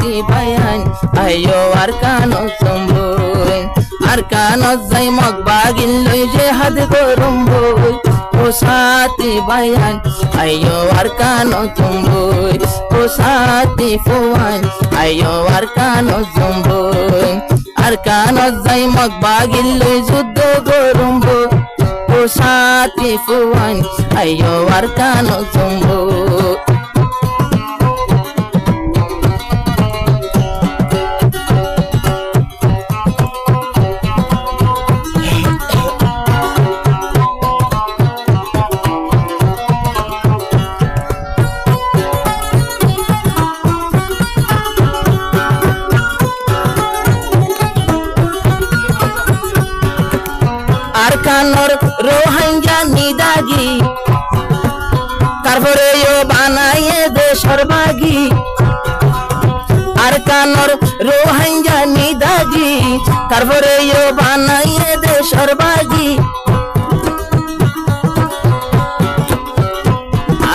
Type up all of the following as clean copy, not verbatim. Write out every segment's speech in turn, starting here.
Sati bayan ayo arkano somboy arkano zai magbagin loy je had gorumboy o sati bayan ayo arkano somboy o sati fuwan ayo arkano somboy arkano zai magbagin loy juddo gorumboy o sati fuwan ayo arkano somboy Arkanor Rohingya nidagi Tarpore yo banaye deshor bagi Arkanor Rohingya nidagi Tarpore yo banaye deshor bagi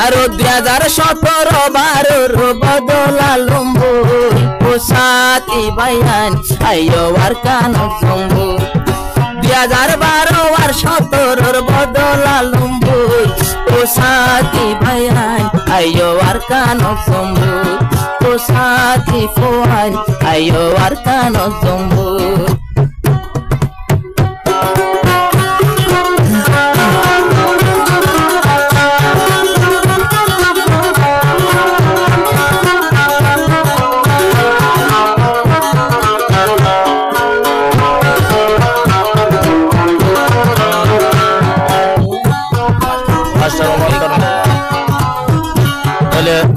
Aro 2017 badola lumbo o sati bayan ayo arkano sombo 2012 वर्ष तोर बदला लुम्बुई ओ साथी भयान आयो अर्कानो सोम्बुई ओ साथी फोआन आयो अर्कानो सोम्बुई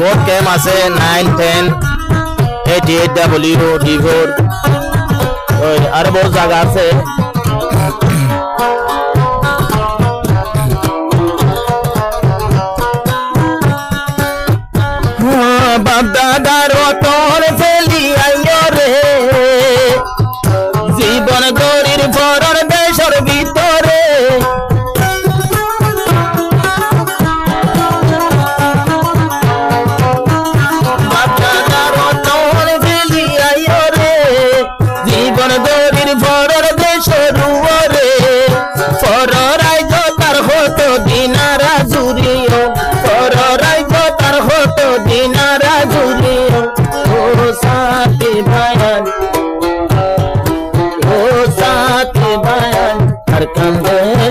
God came as a 9, 10, 88 W D4 और बहुत जगह से बाप दादा रोटोर फेली आयो रे जीवन गरीर भरर देशर ভিতরে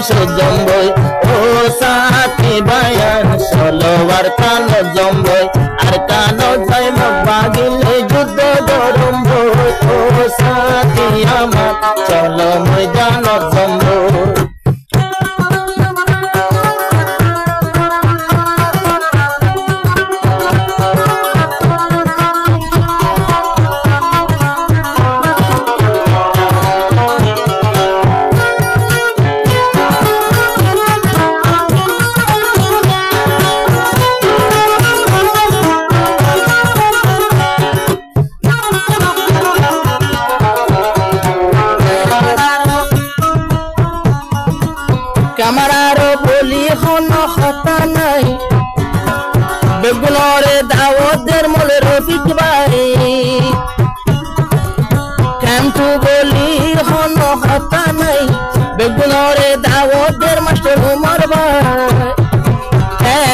Jomboy o sati bayan solo arkano jomboy arkano jai magbagile juddo dorumboy o sati amar cholo moidano jomboy Camararo boli hono khata nai beglore dawoder mole rafik bai kam tu boli hono khata nai beglore dawoder master umar bai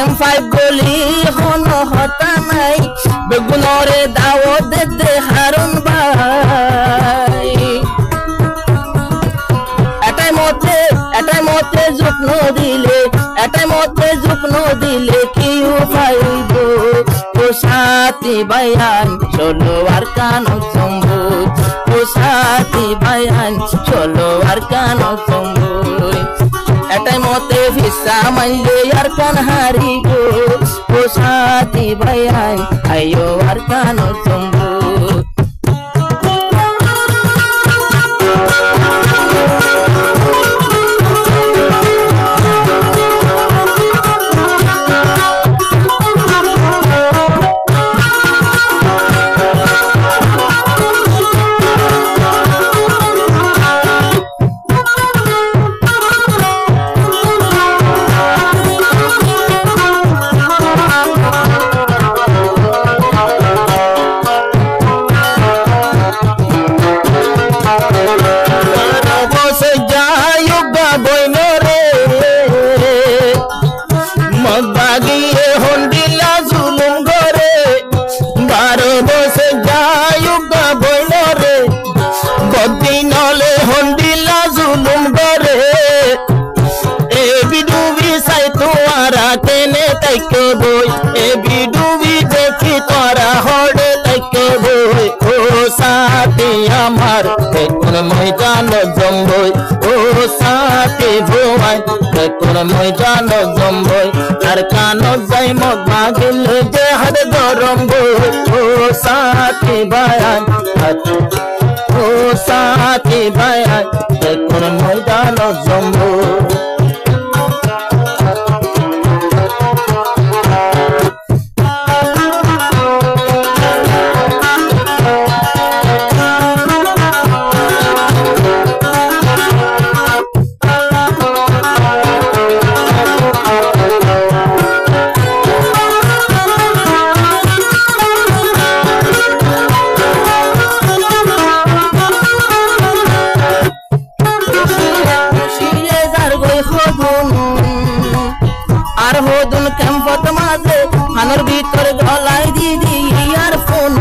M5 goli hono khata nai beglore dawoder de harun bai এটাই মতে যুগ্ন দিলে কি উপাইব ও সাথী বায়ান চলো আরকানো সম্বুই ও সাথী বায়ান চলো আরকানো সম্বুই এটাই মতে visa মাইলে আরকান হারিব ও সাথী বায়ান আইও আরকানো সম্বুই জম্বই ও সাথী ভুয়াই দেখুন ময়দান জম্বই আর কান যাই মগ মাগিল যে হাত গরম বই ও সাথী ভাই ও সাথী ভাই দেখুন ময়দান জম্বই আর হদুন ক্যাম্পত মাঝে খানোর ভিতর গলায় দিদি ইয়ারফোন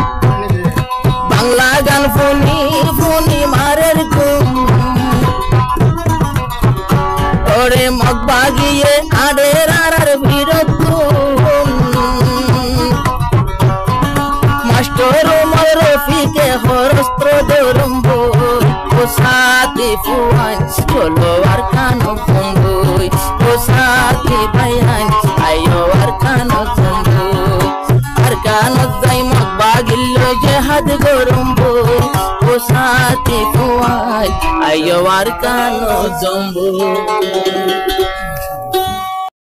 বাংলা গান ফোনি মারের ঘুম ওরে মগ বাগিয়ে আড়ের আর বিরত মাস্টর মর ফিকে হরস্ত্র দরম্ব ও সাথী ফুয়ান চলো আর কানো ফঙ্গুই ও সাথী ভাইয়ান আয়ো আর কানো ফঙ্গুই আর কানো যাই মগ বাগিল যে হাত গরম বই ও সাথী ফুয়ান আয়ো আর কানো জম্বু